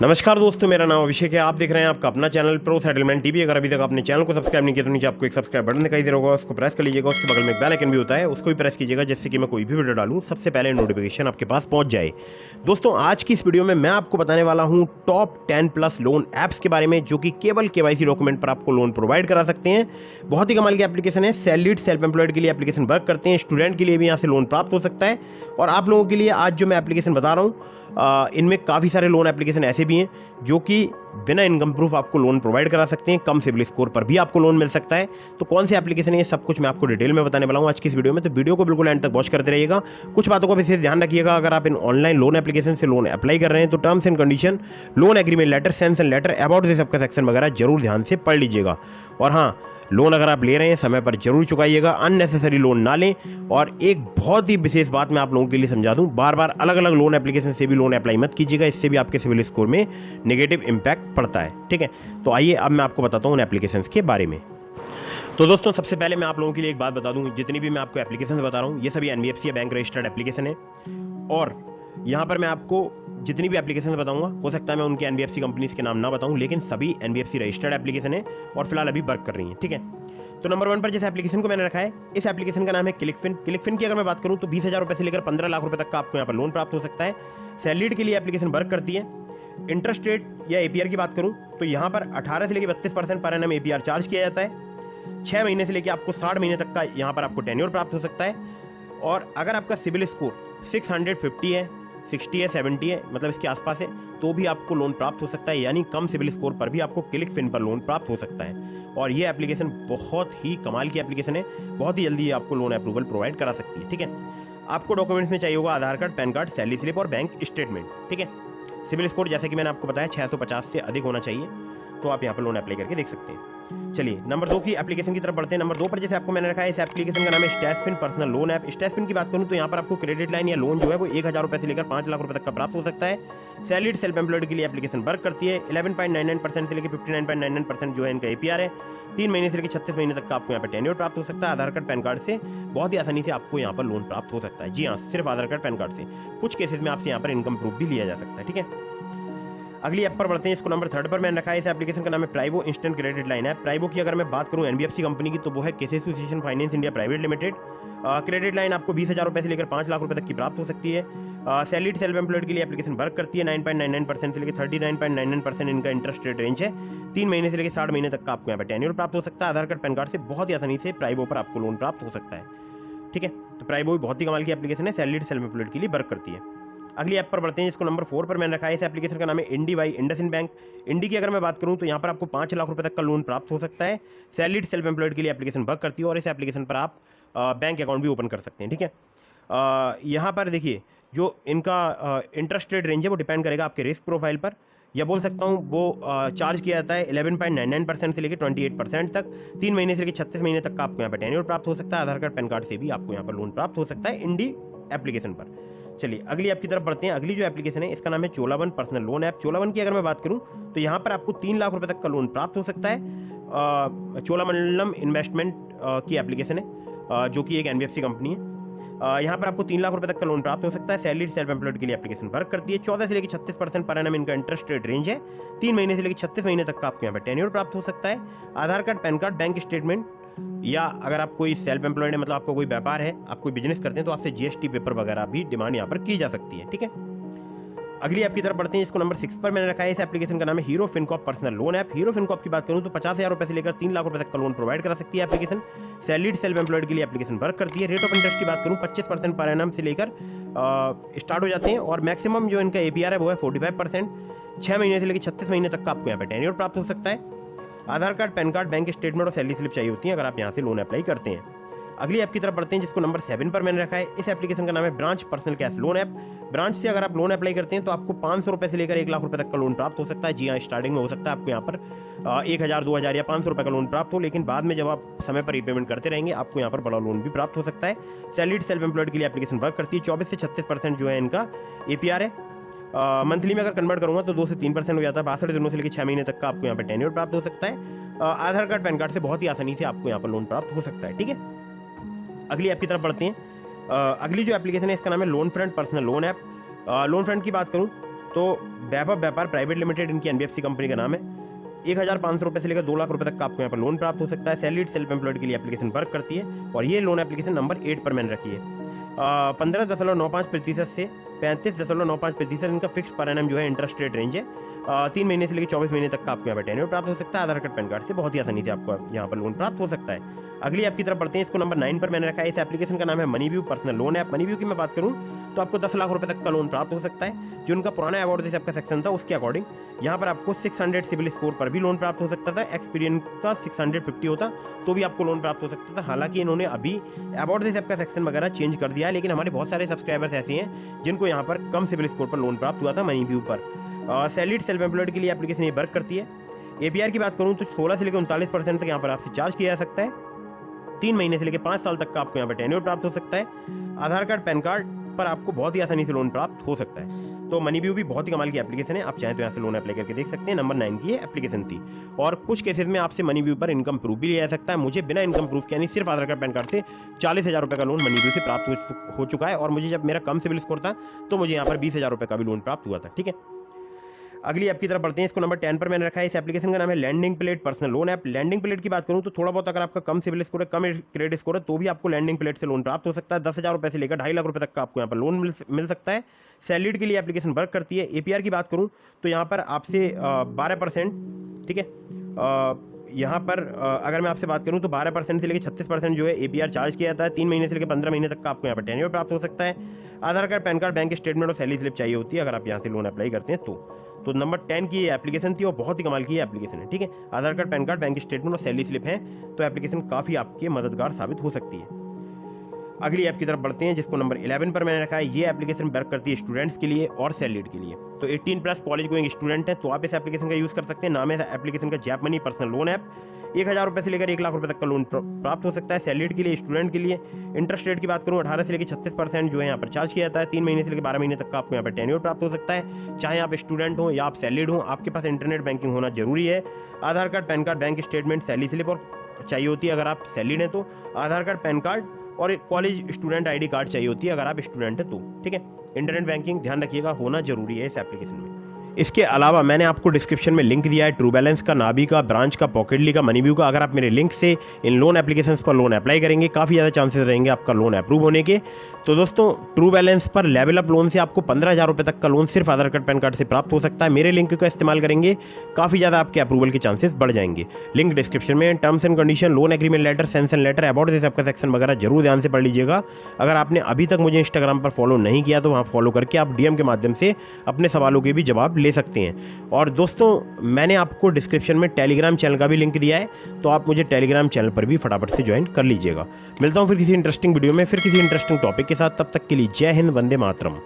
नमस्कार दोस्तों, मेरा नाम अभिषेक है। आप देख रहे हैं आपका अपना चैनल प्रो सेटलमेंट टीवी। अगर अभी तक आपने चैनल को सब्सक्राइब नहीं किया तो नीचे आपको एक सब्सक्राइब बटन दिखाई दे रहा होगा, उसको प्रेस कर लीजिएगा। उसके बगल में एक बेल आइकन भी होता है, उसको भी प्रेस कीजिएगा, जिससे कि मैं कोई भी वीडियो डालूं सबसे पहले नोटिफिकेशन आपके पास पहुंच जाए। दोस्तों, आज की इस वीडियो में मैं आपको बताने वाला हूं टॉप 10+ लोन ऐप्स के बारे में, जो कि केवल KYC डॉक्यूमेंट पर आपको लोन प्रोवाइड करा सकते हैं। बहुत ही कमाल की एप्लीकेशन है। सैलरीड सेल्फ एम्प्लॉयड के लिए एप्लीकेशन वर्क करते हैं, स्टूडेंट के लिए भी यहाँ से लोन प्राप्त हो सकता है। और आप लोगों के लिए आज जो मैं एप्लीकेशन बता रहा हूँ, इनमें काफ़ी सारे लोन एप्लीकेशन ऐसे भी हैं जो कि बिना इनकम प्रूफ आपको लोन प्रोवाइड करा सकते हैं। कम सिबिल स्कोर पर भी आपको लोन मिल सकता है। तो कौन सी एप्लीकेशन है, ये सब कुछ मैं आपको डिटेल में बताने वाला हूँ आज की इस वीडियो में। तो वीडियो को बिल्कुल एंड तक वॉच करते रहिएगा। कुछ बातों का विशेष ध्यान रखिएगा। अगर आप इन ऑनलाइन लोन एप्लीकेशन से लोन अप्लाई कर रहे हैं तो terms and condition, loan agreement letter, sanction letter, about this सबका सेक्शन वगैरह जरूर ध्यान से पढ़ लीजिएगा। और हाँ, लोन अगर आप ले रहे हैं समय पर जरूर चुकाइएगा, अननेसेसरी लोन ना लें। और एक बहुत ही विशेष बात मैं आप लोगों के लिए समझा दूं, बार बार अलग अलग लोन एप्लीकेशन से भी लोन अप्लाई मत कीजिएगा, इससे भी आपके सिविल स्कोर में नेगेटिव इंपैक्ट पड़ता है। ठीक है, तो आइए अब मैं आपको बताता हूं उन एप्लीकेशंस के बारे में। तो दोस्तों, सबसे पहले मैं आप लोगों के लिए एक बात बता दूं, जितनी भी मैं आपको एप्लीकेशन बता रहा हूं ये सभी NBFC या बैंक रजिस्टर्ड एप्लीकेशन है। और यहाँ पर मैं आपको जितनी भी एप्लीकेशन बताऊंगा, हो सकता है मैं उनके NBFC कंपनीज के नाम ना बताऊं, लेकिन सभी NBFC रजिस्टर्ड एप्लीकेशन है और फिलहाल अभी वर्क कर रही है। ठीक है, तो नंबर 1 पर जिस एप्लीकेशन को मैंने रखा है, इस एप्लीकेशन का नाम है क्लिकफिन। क्लिकफिन की अगर मैं बात करूं तो 20,000 रुपए से लेकर 15 लाख रुपए तक का आपको यहाँ पर लोन प्राप्त हो सकता है। सैलरीड के लिए एप्लीकेशन वर्क करती है। इंटरेस्ट रेट या APR की बात करूं तो यहाँ पर 18 से लेकर 32% पर एनम APR चार्ज किया जाता है। 6 महीने से लेकर आपको 60 महीने तक का यहाँ पर आपको टेन्योर प्राप्त हो सकता है। और अगर आपका सिबिल स्कोर 650 है, 60 है, 70 है, मतलब इसके आसपास है, तो भी आपको लोन प्राप्त हो सकता है। यानी कम सिबिल स्कोर पर भी आपको क्लिकफिन पर लोन प्राप्त हो सकता है। और ये एप्लीकेशन बहुत ही कमाल की एप्लीकेशन है, बहुत ही जल्दी आपको लोन अप्रूवल प्रोवाइड करा सकती है। ठीक है, आपको डॉक्यूमेंट्स में चाहिए होगा Aadhaar card, PAN card, salary slip और बैंक स्टेटमेंट। ठीक है, सिबिल स्कोर जैसे कि मैंने आपको बताया 650 से अधिक होना चाहिए, तो आप यहाँ पर लोन अप्लाई करके देख सकते हैं। चलिए नंबर 2 की एप्लीकेशन की तरफ बढ़ते हैं। नंबर 2 पर जैसे आपको मैंने रखा है, इस एप्लीकेशन का नाम है स्टैशपिन पर्सनल लोन ऐप। स्टैशपिन की बात करूं तो यहाँ पर आपको क्रेडिट लाइन या लोन जो है वो 1,000 रुपए से लेकर 5 लाख रुपए तक का प्राप्त हो सकता है। सैलरीड सेल्फ एम्प्लॉयड के लिए एप्लीकेशन वर्क करती है। 11.99% से लेकर 59.99% जो है इनका APR है। 3 महीने से लेकर 36 महीने तक का आपको यहाँ पर टेन्योर प्राप्त हो सकता है। आधार कार्ड, पैन कार्ड से बहुत ही आसानी से आपको यहाँ पर लोन प्राप्त हो सकता है। जी हाँ, सिर्फ आधार कार्ड, पैन कार्ड से। कुछ केसेस में आपसे यहाँ पर इनकम प्रूफ भी लिया जा सकता है। ठीक है, अगली ऐप पर बढ़ते हैं। इसको नंबर 3 पर मैंने रखा है। इस एप्लीकेशन का नाम है प्राइवो इंस्टेंट क्रेडिट लाइन ऐप। प्राइवो की अगर मैं बात करूं NBFC कंपनी की, तो वो है KC association finance India private limited. Credit line आपको 20,000 रुपए से लेकर 5 लाख रुपए तक की प्राप्त हो सकती है। सैलरीड सेल्फ एम्प्लॉयड के लिए एप्लीकेशन वर्क करती है। 9.99% से लेकर 39.99% इनका इंटरेस्ट रेट रेंज है। 3 महीने से लेकर 60 महीने तक का आपको यहाँ पर टेन्योर प्राप्त हो सकता है। आधार कार्ड, पैन कार्ड से बहुत ही आसानी से प्राइवो पर आपको लोन प्राप्त हो सकता है। ठीक है, तो प्राइवो बहुत ही कमाल की एप्लीकेशन है, सैलरीड सेल्फ एम्प्लॉयड के लिए वर्क करती है। अगली ऐप पर बढ़ते हैं, जिसको नंबर 4 पर मैंने रखा है। इस एप्लीकेशन का नाम है इंडी बाई इंडसइंड बैंक। इंडी की अगर मैं बात करूं तो यहाँ पर आपको 5 लाख रुपए तक का लोन प्राप्त हो सकता है। सैलरीड सेल्फ एम्प्लॉयड के लिए एप्लीकेशन वर्क करती है और इस एप्लीकेशन पर आप बैंक अकाउंट भी ओपन कर सकते हैं। ठीक है, यहाँ पर देखिए जो इनका इंटरेस्ट रेट रेंज है वो डिपेंड करेगा आपके रिस्क प्रोफाइल पर, या बोल सकता हूँ वो चार्ज किया जाता है 11.99% से लेकर 28% तक। 3 महीने से लेकर 36 महीने तक का आपको यहाँ पर टेन्योर प्राप्त हो सकता है। आधार कार्ड, पैन कार्ड से भी आपको यहाँ पर लोन प्राप्त हो सकता है इंडी एप्लीकेशन पर। चलिए अगली ऐप की तरफ बढ़ते हैं। अगली जो एप्लीकेशन है इसका नाम है चोलावन पर्सनल लोन ऐप। चोलावन की अगर मैं बात करूं तो यहाँ पर आपको 3 लाख रुपए तक का लोन प्राप्त हो सकता है। चोलामंडलम इन्वेस्टमेंट की एप्लीकेशन है, जो कि एक NBFC कंपनी है। यहाँ पर आपको 3 लाख रुपए तक का लोन प्राप्त हो सकता है। सैलरीड सेल्फ एम्प्लॉयड के लिए एप्लीकेशन वर्क करती है। 14 से लेकर 36% पर एनम इनका इंटरेस्ट रेट रेंज है। 3 महीने से लेकर 36 महीने तक का आपको यहाँ पर टेन्योर प्राप्त हो सकता है। Aadhaar card, PAN card, bank statement, या अगर आप कोई सेल्फ एम्प्लॉयड है, मतलब आपका कोई व्यापार है, आप कोई बिजनेस करते हैं, तो आपसे GST पेपर वगैरह भी डिमांड यहाँ पर की जा सकती है। ठीक है, अगली ऐप की तरफ बढ़ते हैं। इसको नंबर 6 पर मैंने रखा है। इस एप्लीकेशन का नाम है hero Fincorp personal loan app. Hero Fincorp की बात करूं तो 50,000 रुपए से लेकर 3 लाख रुपए तक का लोन प्रोवाइड करा सकती है एप्लीकेशन। सैलरीड सेल्फ एम्प्लॉयड के लिए एप्लीकेशन वर्क करती है। रेट ऑफ इंटरेस्ट की बात करूं 25% पर एनम से लेकर स्टार्ट हो जाते हैं और मैक्सिमम जो इनका APR है वो है 45%। 6 महीने से लेकर 36 महीने तक का आपको यहाँ पर टेन्योर प्राप्त हो सकता है। Aadhaar card, PAN card, bank statement और सैलरी स्लिप चाहिए होती है अगर आप यहाँ से लोन अप्लाई करते हैं। अगली ऐप की तरफ बढ़ते हैं, जिसको नंबर 7 पर मैंने रखा है। इस एप्लीकेशन का नाम है branch personal cash loan app. Branch से अगर आप लोन अप्लाई करते हैं तो आपको 500 रुपए से लेकर 1 लाख रुपए तक का लोन प्राप्त हो सकता है। जी हाँ, स्टार्टिंग में हो सकता है आपको यहाँ पर 1,000, 2,000 या 500 रुपए का लोन प्राप्त हो, लेकिन बाद में जब आप समय पर रीपेमेंट करते रहेंगे आपको यहाँ पर बड़ा लोन भी प्राप्त हो सकता है। सैलरीड सेल्फ एम्प्लॉयड के लिए एप्लीकेशन वर्क करती है। 24 से 36% जो है इनका APR है। मंथली में अगर कन्वर्ट करूंगा तो 2 से 3% हो जाता है। 62 दिनों से लेकर 6 महीने तक का आपको यहाँ पर टेन्योर प्राप्त हो सकता है। आधार कार्ड, पैन कार्ड से बहुत ही आसानी से आपको यहाँ पर लोन प्राप्त हो सकता है। ठीक है, अगली ऐप की तरफ बढ़ते हैं। अगली जो एप्लीकेशन है इसका नाम है loan front personal loan app. Loan front की बात करूं तो वैभव व्यापार प्राइवेट लिमिटेड इनकी NBFC कंपनी का नाम है। 1,500 रुपये से लेकर 2 लाख रुपए तक का आपको यहाँ पर लोन प्राप्त हो सकता है। सैलरीड सेल्फ एम्प्लॉयड के लिए एप्लीकेशन वर्क करती है और ये लोन एप्लीकेशन नंबर 8 पर मैंने रखी है। 15.95% से 35.95% इनका फिक्स पर एनम जो है इंटरेस्ट रेट रेंज है। 3 महीने से लेकर 24 महीने तक का आपको यहाँ पर टेन्योर प्राप्त हो सकता है। आधार कार्ड पैन कार्ड से बहुत ही आसानी से आपको यहाँ पर लोन प्राप्त हो सकता है। अगली आपकी तरफ बढ़ते हैं, इसको नंबर 9 पर मैंने रखा है। इस एप्लीकेशन का नाम है MoneyView personal loan app. MoneyView की मैं बात करूं तो आपको 10 लाख रुपए तक का लोन प्राप्त हो सकता है। जो उनका पुराना अवार्ड जैसे आपका सेक्शन था उसके अकॉर्डिंग यहाँ पर आपको 600 सिविल स्कोर पर भी लोन प्राप्त हो सकता था। एक्सपीरियंस का 650 होता तो भी आपको लोन प्राप्त हो सकता था। हालांकि इन्होंने अभी अवार्ड जैसे आपका सेक्शन वगैरह चेंज कर दिया है, लेकिन हमारे बहुत सारे सब्सक्राइबर्स ऐसे हैं जिनको यहाँ पर कम सिविल स्कोर पर लोन प्राप्त हुआ था मनीव्यू पर। सैलरीड सेल्फ एम्प्लॉयड के लिए एप्लीकेशन ये वर्क करती है। APR की बात करूँ तो 16 से लेकर 39% तक यहाँ पर आपसे चार्ज किया जा सकता है। 3 महीने से लेकर 5 साल तक का आपको यहाँ पर टेन्योर प्राप्त हो सकता है। आधार कार्ड पैन कार्ड पर आपको बहुत ही आसानी से लोन प्राप्त हो सकता है। तो मनीव्यू भी बहुत ही कमाल की एप्लीकेशन है, आप चाहें तो यहाँ से लोन अप्लाई करके देख सकते हैं। नंबर 9 की ये एप्लीकेशन थी और कुछ केसेस में आपसे मनीव्यू पर इनकम प्रूफ भी लिया जा सकता है। मुझे बिना इनकम प्रूफ के यानी सिर्फ आधार कार्ड पैन कार्ड से 40,000 रुपये का लोन मनीव्यू से प्राप्त हो चुका है और मुझे जब मेरा कम सिविल स्कोर था तो मुझे यहाँ पर 20,000 रुपये का भी लोन प्राप्त हुआ था। ठीक है, अगली आपकी तरफ बढ़ते हैं, इसको नंबर 10 पर मैंने रखा है। इस एप्लीकेशन का नाम है lending plate personal loan app. Lending plate की बात करूं तो थोड़ा बहुत अगर आपका कम सिविल स्कोर है, कम क्रेडिट स्कोर है, तो भी आपको लैंडिंग प्लेट से लोन प्राप्त हो सकता है। 10,000 रुपये से लेकर 2.5 लाख रुपये तक का आपको यहाँ पर लोन मिल सकता है। सैलरीड के लिए एप्लीकेशन वर्क करती है। APR की बात करूँ तो यहाँ पर आपसे 12%, ठीक है, यहाँ पर अगर मैं आपसे बात करूँ तो 12% से लेकर 36% जो है APR चार्ज किया जाता है। 3 महीने से लेकर 15 महीने तक का आपको यहाँ पर टेन्योर प्राप्त हो सकता है। Aadhaar card PAN card bank statement और सैलरी स्लिप चाहिए होती है अगर आप यहाँ से लोन अप्लाई करते हैं तो नंबर 10 की ये एप्लीकेशन थी और बहुत ही कमाल की एप्लीकेशन है। ठीक है, Aadhaar card PAN card bank statement और सैलरी स्लिप है तो एप्लीकेशन काफ़ी आपके मददगार साबित हो सकती है। अगली ऐप की तरफ बढ़ते हैं, जिसको नंबर 11 पर मैंने रखा है। ये एप्लीकेशन वर्क करती है स्टूडेंट्स के लिए और सैलरीड के लिए। तो 18+ कॉलेज गोइंग स्टूडेंट है तो आप इस एप्लीकेशन का यूज़ कर सकते हैं। नाम है एप्लीकेशन का JAP money personal loan app. 1,000 रुपये से लेकर 1 लाख रुपये तक का लोन प्राप्त हो सकता है। सैलरीड के लिए, स्टूडेंट के लिए। इंटरेस्ट रेट की बात करूँ 18 से लेकर 36% जो है यहाँ पर चार्ज किया जाता है। 3 महीने से लेकर 12 महीने तक का आपको यहाँ पर टेन्योर प्राप्त हो सकता है। चाहे आप स्टूडेंट हो या आप सैलरीड हो, आपके पास इंटरनेट बैंकिंग होना जरूरी है। Aadhaar card PAN card bank statement salary slip और चाहिए होती है अगर आप सैलरीड हैं तो। आधार कार्ड पैन कार्ड और कॉलेज स्टूडेंट ID कार्ड चाहिए होती है अगर आप स्टूडेंट हैं तो। ठीक है, इंटरनेट बैंकिंग ध्यान रखिएगा होना जरूरी है इस एप्लीकेशन में। इसके अलावा मैंने आपको डिस्क्रिप्शन में लिंक दिया है ट्रू बैलेंस का, नाबी का, ब्रांच का, पॉकेटली का, मनीव्यू का। अगर आप मेरे लिंक से इन लोन एप्लीकेशंस पर लोन अप्लाई करेंगे काफ़ी ज़्यादा चांसेस रहेंगे आपका लोन अप्रूव होने के। तो दोस्तों ट्रू बैलेंस पर लेवल अप लोन से आपको 15,000 रुपये तक का लोन सिर्फ आधार कार्ड पैन कार्ड से प्राप्त हो सकता है। मेरे लिंक का इस्तेमाल करेंगे काफ़ी ज़्यादा आपके अप्रूवल के चांसेस बढ़ जाएंगे। लिंक डिस्क्रिप्शन में। Terms and condition, loan agreement letter, sanction letter, about this आपका सेक्शन वगैरह जरूर ध्यान से पढ़ लीजिएगा। अगर आपने अभी तक मुझे इंस्टाग्राम पर फॉलो नहीं किया तो वहाँ फॉलो करके आप DM के माध्यम से अपने सवालों के भी जवाब ले सकते हैं। और दोस्तों मैंने आपको डिस्क्रिप्शन में टेलीग्राम चैनल का भी लिंक दिया है तो आप मुझे टेलीग्राम चैनल पर भी फटाफट से ज्वाइन कर लीजिएगा। मिलता हूँ फिर किसी इंटरेस्टिंग वीडियो में, फिर किसी इंटरेस्टिंग टॉपिक के साथ। तब तक के लिए जय हिंद, वंदे मातरम।